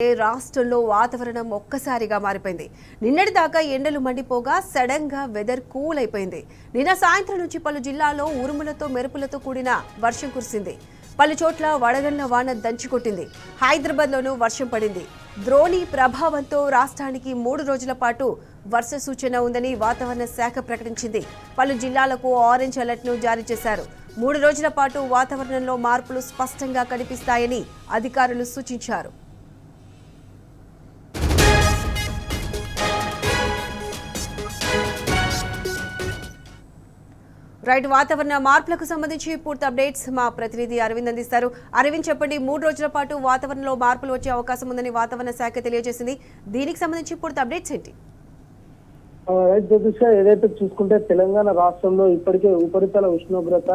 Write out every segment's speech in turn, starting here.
రాష్ట్రంలో వాతావరణం ఒక్కసారిగా మారిపోయింది. నిన్నటి దాకా ఎండలు మండిపోగా సడన్ గా వెదర్ కూల్ అయిపోయింది. నిన్న సాయంత్రం నుంచి పలు జిల్లాల్లో ఉరుములతో మెరుపులతో కూడిన వర్షం కురిసింది. పలు చోట్ల వడగళ్ల వాన దంచుకొట్టింది. హైదరాబాద్లోనూ వర్షం పడింది. ద్రోణి ప్రభావంతో రాష్ట్రానికి 3 రోజుల పాటు వర్ష సూచన ఉందని వాతావరణ శాఖ ప్రకటించింది. పలు జిల్లాలకు ఆరెంజ్ అలర్ట్ను జారీ చేశారు. 3 రోజుల పాటు వాతావరణంలో మార్పులు స్పష్టంగా కనిపిస్తాయని అధికారులు సూచించారు. రైట్, వాతావరణ మార్పులకు సంబంధించి పూర్తి అప్డేట్స్ మా ప్రతినిధి అరవింద్ అందిస్తారు. అరవింద్, చెప్పండి, 3 రోజుల పాటు వాతావరణంలో మార్పులు వచ్చే అవకాశం ఉందని వాతావరణ శాఖ తెలియజేసింది. దీనికి సంబంధించి పూర్తి అప్డేట్స్ ఏంటి? రైట్ జ్యోతిష, ఏదైతే చూసుకుంటే తెలంగాణ రాష్ట్రంలో ఇప్పటికే ఉపరితల ఉష్ణోగ్రత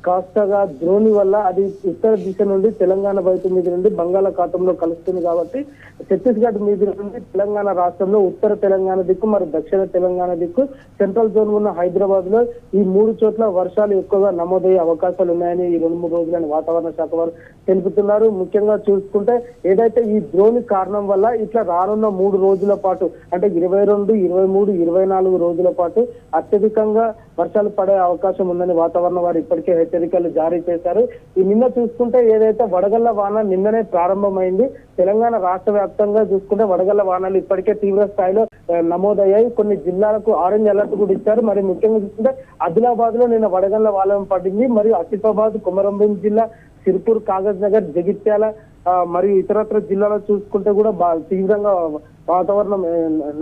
కాస్తగా ద్రోణి వల్ల అది ఉత్తర దిశ నుండి తెలంగాణ వైపు మీద నుండి బంగాళాఖాతంలో కలుస్తుంది. కాబట్టి ఛత్తీస్గఢ్ మీద నుండి తెలంగాణ రాష్ట్రంలో ఉత్తర తెలంగాణ దిక్కు మరి దక్షిణ తెలంగాణ దిక్కు సెంట్రల్ జోన్ ఉన్న హైదరాబాద్ లో ఈ 3 చోట్ల వర్షాలు ఎక్కువగా నమోదయ్యే అవకాశాలు ఉన్నాయని ఈ 2-3 రోజులని వాతావరణ శాఖ వారు తెలుపుతున్నారు. ముఖ్యంగా చూసుకుంటే ఏదైతే ఈ ద్రోణి కారణం వల్ల ఇట్లా రానున్న 3 రోజుల పాటు అంటే 22, 23, 24 రోజుల పాటు అత్యధికంగా వర్షాలు పడే అవకాశం ఉందని వాతావరణ వారు ఇప్పటికే హెచ్చరికలు జారీ చేశారు. ఈ నిన్న చూసుకుంటే ఏదైతే వడగళ్ల వాన నిన్ననే ప్రారంభమైంది. తెలంగాణ రాష్ట్ర వ్యాప్తంగా చూసుకుంటే వడగళ్ల వానలు ఇప్పటికే తీవ్ర స్థాయిలో నమోదయ్యాయి. కొన్ని జిల్లాలకు ఆరెంజ్ అలర్ట్ కూడా ఇచ్చారు. మరి ముఖ్యంగా చూసుకుంటే ఆదిలాబాద్ లో నిన్న వడగళ్ల వాన పడింది. మరియు ఆసిఫాబాద్, కొమరంభీం జిల్లా, సిర్పూర్, కాగజ్ నగర్, జగిత్యాల మరియు ఇతరత్ర జిల్లాలో చూసుకుంటే కూడా తీవ్రంగా వాతావరణం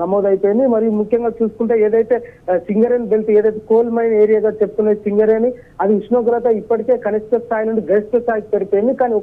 నమోదైపోయింది. మరియు ముఖ్యంగా చూసుకుంటే ఏదైతే సింగరేణి బెల్ట్ ఏదైతే కోల్ మైన్ ఏరియాగా చెప్పుకునే సింగరేణి అది ఉష్ణోగ్రత ఇప్పటికే కనిష్ట స్థాయి నుండి గరిష్ట స్థాయికి పెరిగిపోయింది. కానీ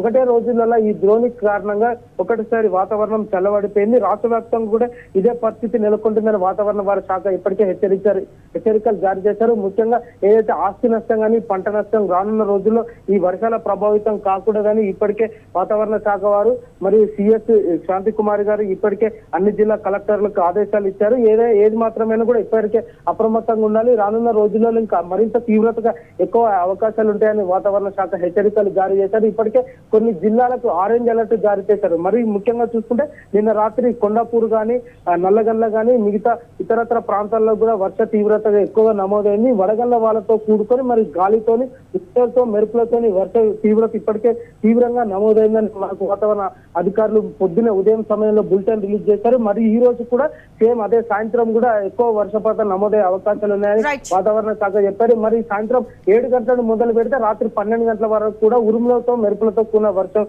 ఒకటే రోజులలో ఈ ద్రోణి కారణంగా ఒకటిసారి వాతావరణం చల్లబడిపోయింది. రాష్ట్ర వ్యాప్తంగా కూడా ఇదే పరిస్థితి నెలకొంటుందని వాతావరణ వారి శాఖ ఇప్పటికే హెచ్చరికలు జారీ చేశారు. ముఖ్యంగా ఏదైతే ఆస్తి నష్టం కానీ పంట నష్టం రానున్న రోజుల్లో ఈ వర్షాల ప్రభావితం కాకూడదని ఇప్పటికే వాతావరణ శాఖ వారు మరియు సిఎస్ శాంతి కుమార్ గారు ఇప్పటికే అన్ని జిల్లా కలెక్టర్లకు ఆదేశాలు ఇచ్చారు. ఏది మాత్రమైనా కూడా ఇప్పటికే అప్రమత్తంగా ఉండాలి. రానున్న రోజుల్లో ఇంకా మరింత తీవ్రతగా ఎక్కువ అవకాశాలు ఉంటాయని వాతావరణ శాఖ హెచ్చరికలు జారీ చేశారు. ఇప్పటికే కొన్ని జిల్లాలకు ఆరెంజ్ అలర్ట్ జారీ చేశారు. మరి ముఖ్యంగా చూసుకుంటే నిన్న రాత్రి కొండాపూర్ గానీ, నల్లగల్ల గానీ మిగతా ఇతరత్ర ప్రాంతాల్లో కూడా వర్ష తీవ్రతగా ఎక్కువగా నమోదైంది. వడగళ్ల వాళ్ళతో కూడుకొని మరి గాలితోని ఉత్తరతో మెరుపులతోని వర్ష తీవ్రత ఇప్పటికే తీవ్రంగా నమోదైందని మనకు వాతావరణ అధికారులు పొద్దున ఉదయం సమయంలో బులెటిన్ రిలీజ్ చేశారు. మరి ఈ రోజు కూడా సేమ్ అదే సాయంత్రం కూడా ఎక్కువ వర్షపాతం నమోదయ్యే అవకాశాలు ఉన్నాయని వాతావరణ శాఖ చెప్పారు. మరి సాయంత్రం 7 గంటల మొదలు పెడితే రాత్రి 12 గంటల వరకు కూడా ఉరుములతో మెరుపులతో కూడిన వర్షం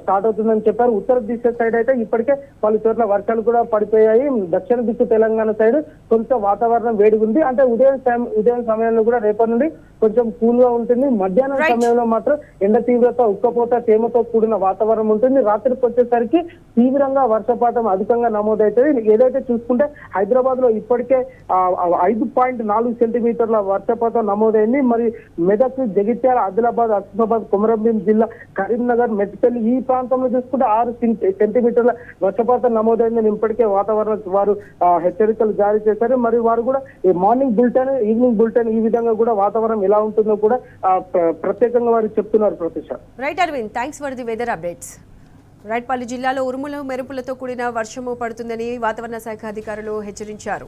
స్టార్ట్ అవుతుందని చెప్పారు. ఉత్తర దిశ సైడ్ అయితే ఇప్పటికే పలు చోట్ల వర్షాలు కూడా పడిపోయాయి. దక్షిణ దిక్కు తెలంగాణ సైడ్ కొంచెం వాతావరణం వేడి ఉంది. అంటే ఉదయం సమయంలో కూడా రేపటి నుండి కొంచెం కూల్ గా ఉంటుంది. మధ్యాహ్నం సమయంలో మాత్రం ఎండ తీవ్రత, ఉక్కపోత, తేమతో కూడిన వాతావరణం ఉంటుంది. రాత్రికి వచ్చేసరికి తీవ్రంగా వర్షపాతం అధికంగా నమోదవుతుంది. ఏదైతే చూసుకుంటే హైదరాబాద్ లో ఇప్పటికే 5.4 సెంటీమీటర్ల వర్షపాతం నమోదైంది. మరి మెదక్, జగిత్యాల, ఆదిలాబాద్, ఆసిఫాబాద్, కొమరంభీం జిల్లా, కరీంనగర్, మెట్పల్లి ఈ ప్రాంతంలో చూసుకుంటే 6 సెంటీమీటర్ల వర్షపాతం నమోదైందని ఇప్పటికే వాతావరణ వారు హెచ్చరికలు జారీ చేశారు. మరి వారు కూడా మార్నింగ్ బులెటిన్, ఈవినింగ్ బులెటిన్ ఈ విధంగా కూడా వాతావరణం ఎలా ఉంటుందో కూడా ప్రత్యేకంగా వారు చెప్తున్నారు. ప్రతిష్ట. Right Arvind, thanks for the weather updates. Right, పలు జిల్లాలో ఉరుములు మెరుపులతో కూడిన వర్షము పడుతుందని వాతావరణ శాఖ అధికారులు హెచ్చరించారు.